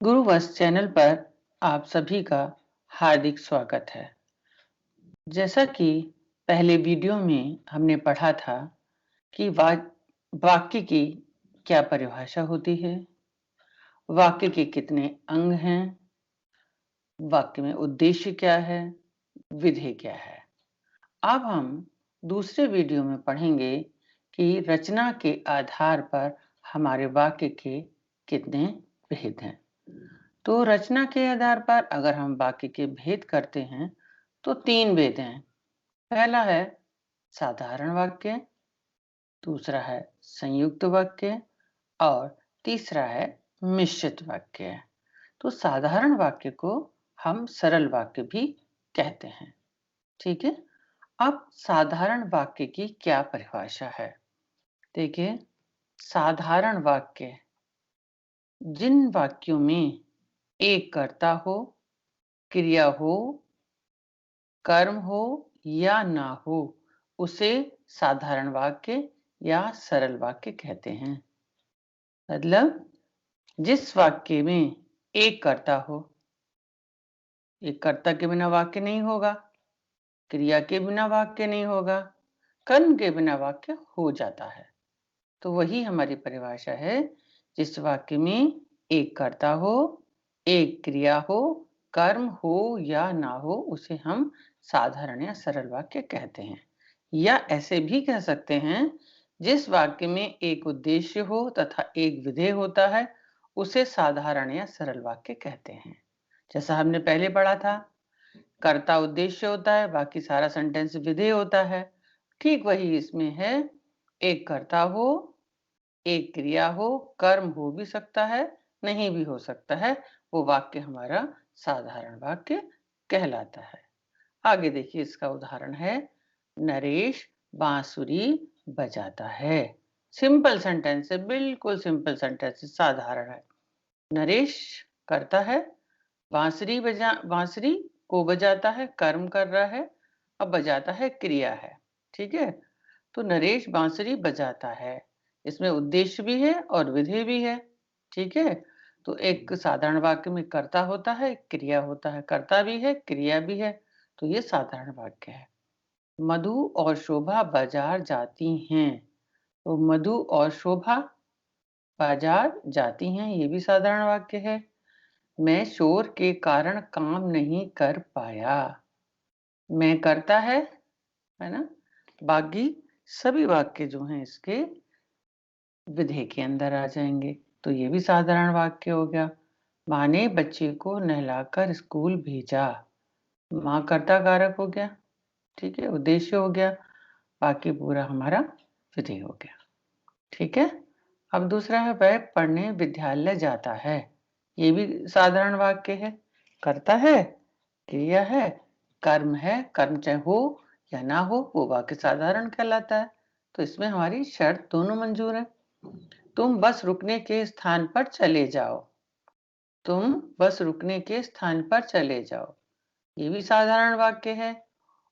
गुरुवंश channel पर आप सभी का हार्दिक स्वागत है। जैसा कि पहले वीडियो में हमने पढ़ा था कि वाक्य की क्या परिभाषा होती है, वाक्य के कितने अंग हैं, वाक्य में उद्देश्य क्या है, विधेय क्या है। अब हम दूसरे वीडियो में पढ़ेंगे कि रचना के आधार पर हमारे वाक्य के कितने भेद हैं। तो रचना के आधार पर अगर हम वाक्य के भेद करते हैं तो 3 भेद हैं। पहला है साधारण वाक्य, दूसरा है संयुक्त वाक्य और तीसरा है मिश्रित वाक्य। तो साधारण वाक्य को हम सरल वाक्य भी कहते हैं। ठीक है। अब साधारण वाक्य की क्या परिभाषा है? देखिए, साधारण वाक्य जिन वाक्यों में एक कर्ता हो, क्रिया हो, कर्म हो या ना हो, उसे साधारण वाक्य या सरल वाक्य कहते हैं। मतलब जिस वाक्य में एक कर्ता हो, एक कर्ता के बिना वाक्य नहीं होगा, क्रिया के बिना वाक्य नहीं होगा, कर्म के बिना वाक्य हो जाता है। तो वही हमारी परिभाषा है, जिस वाक्य में एक कर्ता हो, एक क्रिया हो, कर्म हो या ना हो, उसे हम साधारण या सरल वाक्य कहते हैं। या ऐसे भी कह सकते हैं, जिस वाक्य में एक उद्देश्य हो तथा एक विधेय होता है, उसे साधारण या सरल वाक्य कहते हैं। जैसा हमने पहले पढ़ा था, कर्ता उद्देश्य होता है, बाकी सारा सेंटेंस विधेय होता है। ठीक वही इसमें है, एक कर्ता हो, एक क्रिया हो, कर्म हो भी सकता है, नहीं भी हो सकता है, वो वाक्य हमारा साधारण वाक्य कहलाता है। आगे देखिए, इसका उदाहरण है, नरेश बांसुरी बजाता है। सिंपल सेंटेंस है, बिल्कुल सिंपल सेंटेंस, साधारण है। नरेश करता है, बांसुरी को बजाता है, कर्म कर रहा है, अब बजाता है क्रिया है। ठीक है। तो नरेश बांसुरी बजाता है, इसमें उद्देश्य भी है और विधेय भी है। ठीक है। तो एक साधारण वाक्य में कर्ता होता है, क्रिया होता है, कर्ता भी है, क्रिया भी है। तो ये साधारण वाक्य है। मधु और शोभा बाजार जाती हैं। तो मधु और शोभा बाजार जाती हैं, ये भी साधारण वाक्य है। मैं शोर के कारण काम नहीं कर पाया। मैं करता है ना। बाकी सभी वाक्य जो हैं इसके विधेय के अंदर आ जाएंगे। तो ये भी साधारण वाक्य हो गया। माँ ने बच्चे को नहलाकर स्कूल भेजा। माँ कर्ता कारक हो गया। ठीक है, उद्देश्य हो गया, बाकी पूरा हमारा विधेय हो गया। ठीक है। अब दूसरा है, वह पढ़ने विद्यालय जाता है। ये भी साधारण वाक्य है। करता है, क्रिया है, कर्म है, कर्म चाहे हो या ना हो, वो वाक्य साधारण कहलाता है। तो इसमें हमारी शर्त दोनों मंजूर है। तुम बस रुकने के स्थान पर चले जाओ। तुम बस रुकने के स्थान पर चले जाओ, ये भी साधारण वाक्य है।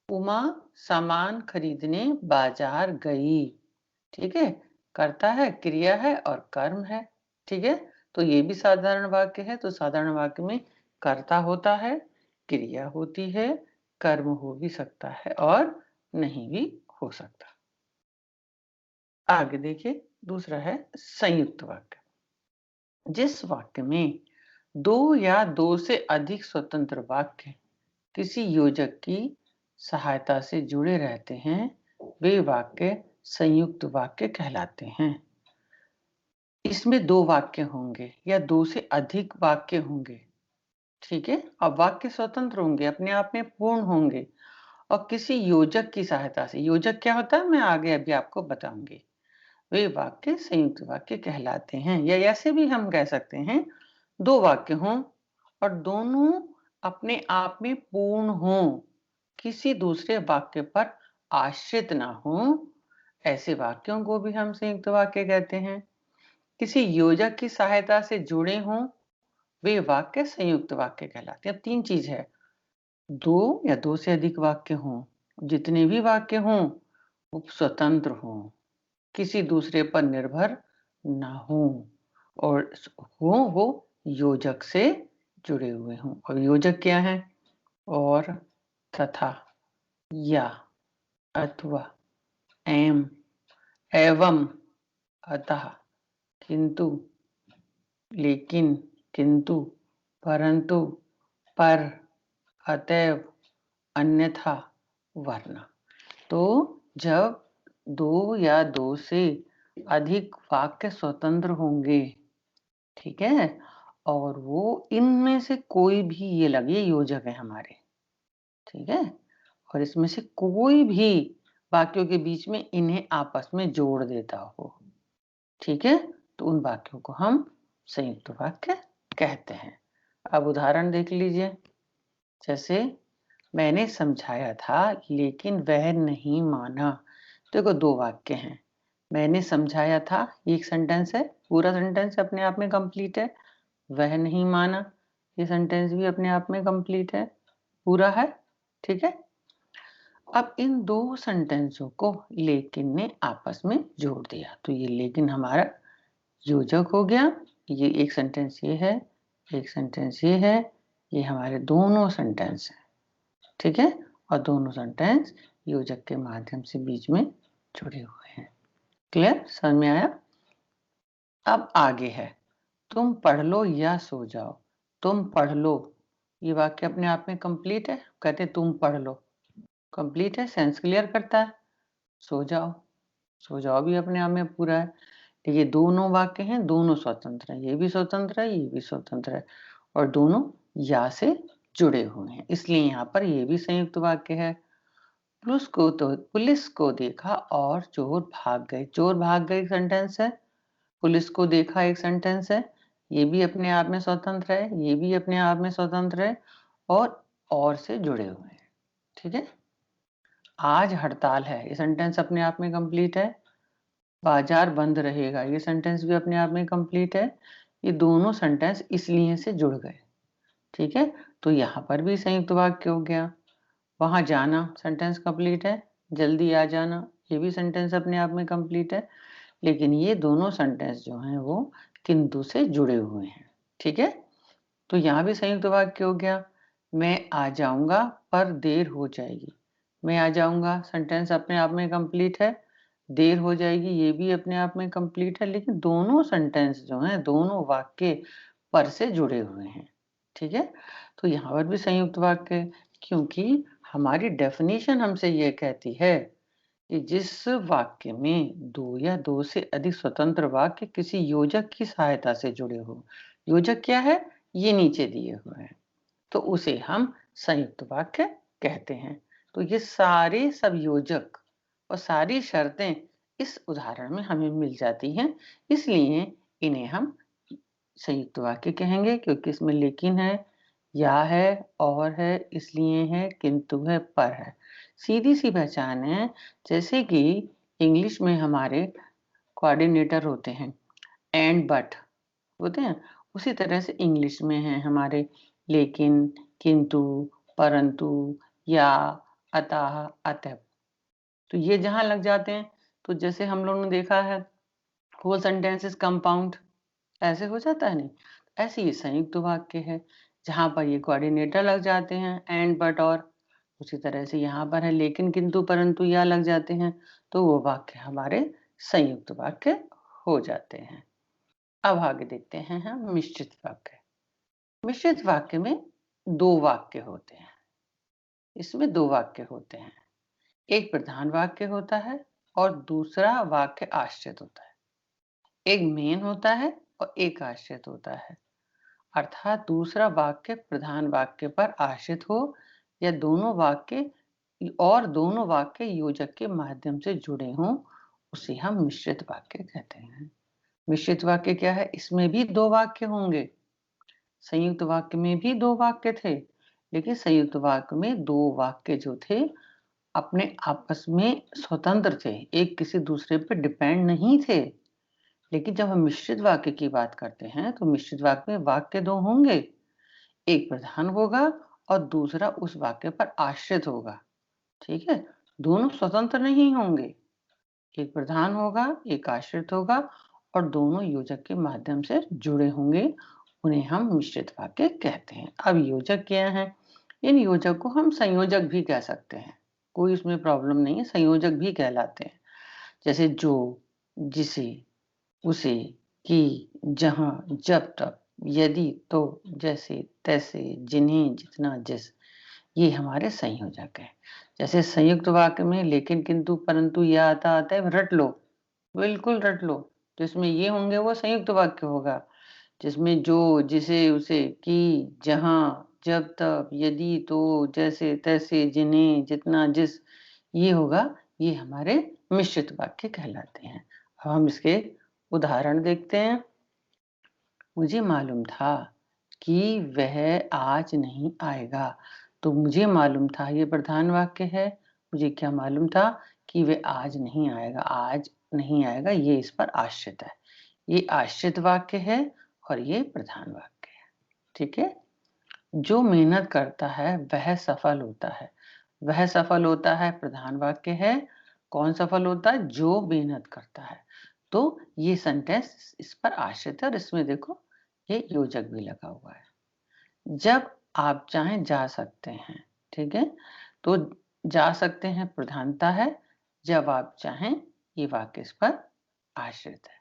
उमा सामान खरीदने बाजार गई। ठीक है। करता है, क्रिया है और कर्म है। ठीक है। तो ये भी साधारण वाक्य है। तो साधारण वाक्य में कर्ता होता है, क्रिया होती है, कर्म हो भी सकता है और नहीं भी हो सकता। आगे देखिए, दूसरा है संयुक्त वाक्य। जिस वाक्य में दो या दो से अधिक स्वतंत्र वाक्य किसी योजक की सहायता से जुड़े रहते हैं, वे वाक्य संयुक्त वाक्य कहलाते हैं। इसमें दो वाक्य होंगे या दो से अधिक वाक्य होंगे। ठीक है। अब वाक्य स्वतंत्र होंगे, अपने आप में पूर्ण होंगे और किसी योजक की सहायता से, योजक क्या होता है मैं आगे अभी आपको बताऊंगी, वे वाक्य संयुक्त वाक्य कहलाते हैं। या ऐसे भी हम कह सकते हैं, दो वाक्य हों और दोनों अपने आप में पूर्ण हों, किसी दूसरे वाक्य पर आश्रित ना हो, ऐसे वाक्यों को भी हम संयुक्त वाक्य कहते हैं। किसी योजक की सहायता से जुड़े हों, वे वाक्य संयुक्त वाक्य कहलाते हैं। अब तीन चीज है, दो या दो से अधिक वाक्य हों, जितने भी वाक्य हों वो स्वतंत्र हों, किसी दूसरे पर निर्भर ना हो, और हो वो योजक से जुड़े हुए हों। और योजक क्या है? और, तथा, या, अथवा, एवं, अतः, किंतु, लेकिन, किंतु, परंतु, पर, अतएव, अन्यथा, वरना। तो जब दो या दो से अधिक वाक्य स्वतंत्र होंगे, ठीक है, और वो इनमें से कोई भी, ये लगे योजक है हमारे, ठीक है, और इसमें से कोई भी वाक्यों के बीच में इन्हें आपस में जोड़ देता हो, ठीक है, तो उन वाक्यों को हम संयुक्त वाक्य कहते हैं। अब उदाहरण देख लीजिए। जैसे, मैंने समझाया था लेकिन वह नहीं माना। देखो, दो वाक्य हैं। मैंने समझाया था, ये एक सेंटेंस है, पूरा सेंटेंस अपने आप में कंप्लीट है। वह नहीं माना, ये सेंटेंस भी अपने आप में कंप्लीट है, पूरा है, ठीक है। अब इन दो सेंटेंसों को लेकिन ने आपस में जोड़ दिया, तो ये लेकिन हमारा योजक हो गया। ये एक सेंटेंस ये है, एक सेंटेंस ये है, ये हमारे दोनों सेंटेंस हैं, ठीक है, और दोनों सेंटेंस योजक के माध्यम से बीच में जुड़े हुए हैं। क्लियर? समझ में आया? अब आगे है, तुम पढ़ लो या सो जाओ। तुम पढ़ लो, ये वाक्य अपने आप में कंप्लीट है। कहते तुम पढ़ लो, कंप्लीट है, सेंस क्लियर करता है। सो जाओ, सो जाओ भी अपने आप में पूरा है। ये दोनों वाक्य हैं, दोनों स्वतंत्र हैं, ये भी स्वतंत्र है, ये भी स्वतंत्र है, और दोनों या से जुड़े हुए हैं, इसलिए यहाँ पर ये भी संयुक्त वाक्य है। पुलिस को देखा और चोर भाग गए। चोर भाग गए एक सेंटेंस है, पुलिस को देखा एक सेंटेंस है, ये भी अपने आप में स्वतंत्र है, ये भी अपने आप में स्वतंत्र है, और से जुड़े हुए हैं, ठीक है। आज हड़ताल है, ये सेंटेंस अपने आप में कंप्लीट है। बाजार बंद रहेगा, ये सेंटेंस भी अपने आप में कंप्लीट है। ये दोनों सेंटेंस इसलिए से जुड़ गए, ठीक है, तो यहाँ पर भी संयुक्त वाक्य हो गया। वहां जाना सेंटेंस कंप्लीट है, जल्दी आ जाना ये भी सेंटेंस अपने आप में कंप्लीट है, लेकिन ये दोनों सेंटेंस जो हैं वो किंतु से जुड़े हुए हैं, ठीक है, तो यहाँ भी संयुक्त वाक्य हो गया। मैं आ जाऊंगा पर देर हो जाएगी। मैं आ जाऊंगा सेंटेंस अपने आप में कंप्लीट है, देर हो जाएगी ये भी अपने आप में कंप्लीट है, लेकिन दोनों सेंटेंस जो हैं, दोनों वाक्य पर से जुड़े हुए हैं, ठीक है, तो यहाँ पर भी संयुक्त वाक्य, क्योंकि हमारी डेफिनेशन हमसे ये कहती है कि जिस वाक्य में दो या दो से अधिक स्वतंत्र वाक्य किसी योजक की सहायता से जुड़े हो, योजक क्या है, ये नीचे दिए हुए हैं, तो उसे हम संयुक्त वाक्य कहते हैं। तो ये सारे सब योजक और सारी शर्तें इस उदाहरण में हमें मिल जाती हैं, इसलिए इन्हें हम संयुक्त वाक्य कहेंगे, क्योंकि इसमें लेकिन है, या है, और है, इसलिए है, किंतु है, पर है। सीधी सी पहचान है, जैसे कि इंग्लिश में हमारे कोऑर्डिनेटर होते हैं, एंड बट होते हैं, उसी तरह से इंग्लिश में है हमारे लेकिन, किंतु, परंतु, या, अतः, अतएव। तो ये जहां लग जाते हैं, तो जैसे हम लोगों ने देखा है होल सेंटेंसेस कंपाउंड, ऐसे हो जाता है नहीं, ऐसे ही संयुक्त वाक्य है, जहां पर ये कोऑर्डिनेटर लग जाते हैं, एंड, बट, और, उसी तरह से यहाँ पर है लेकिन, किंतु, परंतु, या लग जाते हैं, तो वो वाक्य हमारे संयुक्त वाक्य हो जाते हैं। अब आगे देखते हैं हम मिश्रित वाक्य। मिश्रित वाक्य में दो वाक्य होते हैं, इसमें दो वाक्य होते हैं, एक प्रधान वाक्य होता है और दूसरा वाक्य आश्रित होता है। एक मेन होता है और एक आश्रित होता है, अर्थात दूसरा वाक्य प्रधान वाक्य पर आश्रित हो या दोनों वाक्य योजक के माध्यम से जुड़े हों, उसे हम मिश्रित वाक्य कहते हैं। मिश्रित वाक्य क्या है? इसमें भी दो वाक्य होंगे, संयुक्त वाक्य में भी दो वाक्य थे, लेकिन संयुक्त वाक्य में दो वाक्य जो थे अपने आपस में स्वतंत्र थे, एक किसी दूसरे पर डिपेंड नहीं थे। लेकिन जब हम मिश्रित वाक्य की बात करते हैं, तो मिश्रित वाक्य में वाक्य दो होंगे, एक प्रधान होगा और दूसरा उस वाक्य पर आश्रित होगा, ठीक है, दोनों स्वतंत्र नहीं होंगे, एक प्रधान होगा, एक आश्रित होगा, और दोनों योजक के माध्यम से जुड़े होंगे, उन्हें हम मिश्रित वाक्य कहते हैं। अब योजक क्या है? इन योजक को हम संयोजक भी कह सकते हैं, कोई उसमें प्रॉब्लम नहीं है, संयोजक भी कहलाते हैं। जैसे जो, जिसे, उसे, कि, जहां, जब तक, यदि, तो, जैसे, तैसे, जिन्हें, जितना, जिस, ये हमारे संयोजक हैं। जैसे संयुक्त वाक्य में लेकिन, किंतु, परंतु यह आता है, रट लो, बिल्कुल रट लो। तो इसमें ये होंगे वो संयुक्त वाक्य होगा, जिसमें जो, जिसे, उसे, कि, जहां, जब तक, यदि, तो, जैसे, तैसे, जिन्हें, जितना, जिस, ये होगा, ये हमारे मिश्रित वाक्य कहलाते हैं। अब हम इसके उदाहरण देखते हैं। मुझे मालूम था कि वह आज नहीं आएगा। तो मुझे मालूम था, ये प्रधान वाक्य है। मुझे क्या मालूम था कि वह आज नहीं आएगा। आज नहीं आएगा, ये इस पर आश्रित है। ये आश्रित वाक्य है और ये प्रधान वाक्य है। ठीक है। जो मेहनत करता है वह सफल होता है। वह सफल होता है प्रधान वाक्य है। कौन सफल होता है? जो मेहनत करता है। तो ये सेंटेंस इस पर आश्रित है और इसमें देखो ये योजक भी लगा हुआ है। जब आप चाहें जा सकते हैं। ठीक है। तो जा सकते हैं प्रधानता है, जब आप चाहें ये वाक्य इस पर आश्रित है।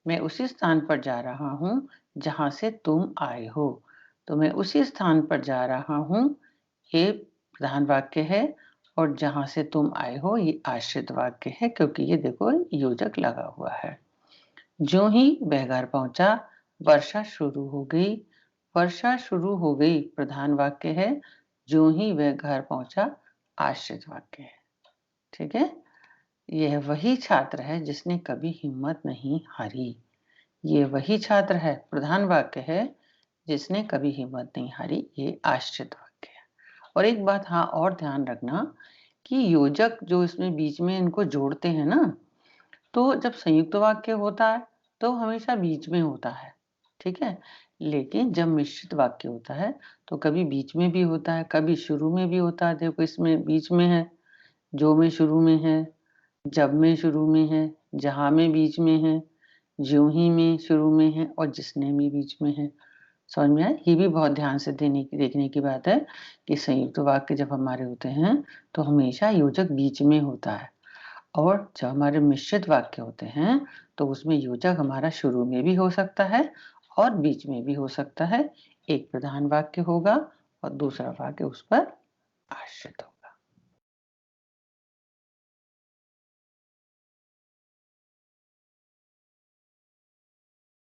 मैं उसी स्थान पर जा रहा हूं जहां से तुम आए हो। तो मैं उसी स्थान पर जा रहा हूं, ये प्रधान वाक्य है, और जहां से तुम आए हो ये आश्रित वाक्य है, क्योंकि ये देखो योजक लगा हुआ है। ज्यों ही वह घर पहुंचा, वर्षा शुरू हो गई। वर्षा शुरू हो गई प्रधान वाक्य है, ज्यों ही वह घर पहुंचा आश्रित वाक्य है। ठीक है। यह वही छात्र है जिसने कभी हिम्मत नहीं हारी। ये वही छात्र है प्रधान वाक्य है, जिसने कभी हिम्मत नहीं हारी, ये आश्रित वाक्य है। और एक बात हाँ और ध्यान रखना कि योजक जो इसमें बीच में इनको जोड़ते हैं ना, तो जब संयुक्त वाक्य होता है तो हमेशा बीच में होता है। ठीक है। लेकिन जब मिश्रित वाक्य होता है तो कभी बीच में भी होता है, कभी शुरू में भी होता है। देखो इसमें बीच में है, जो में शुरू में है, जब में शुरू में है, जहां में बीच में है, ज्यों ही में शुरू में है और जिसने भी बीच में है। समझ में आया? ये भी बहुत ध्यान से देखने की बात है कि संयुक्त वाक्य जब हमारे होते हैं तो हमेशा योजक बीच में होता है, और जब हमारे मिश्रित वाक्य होते हैं तो उसमें योजक हमारा शुरू में भी हो सकता है और बीच में भी हो सकता है। एक प्रधान वाक्य होगा और दूसरा वाक्य उस पर आश्रित होगा।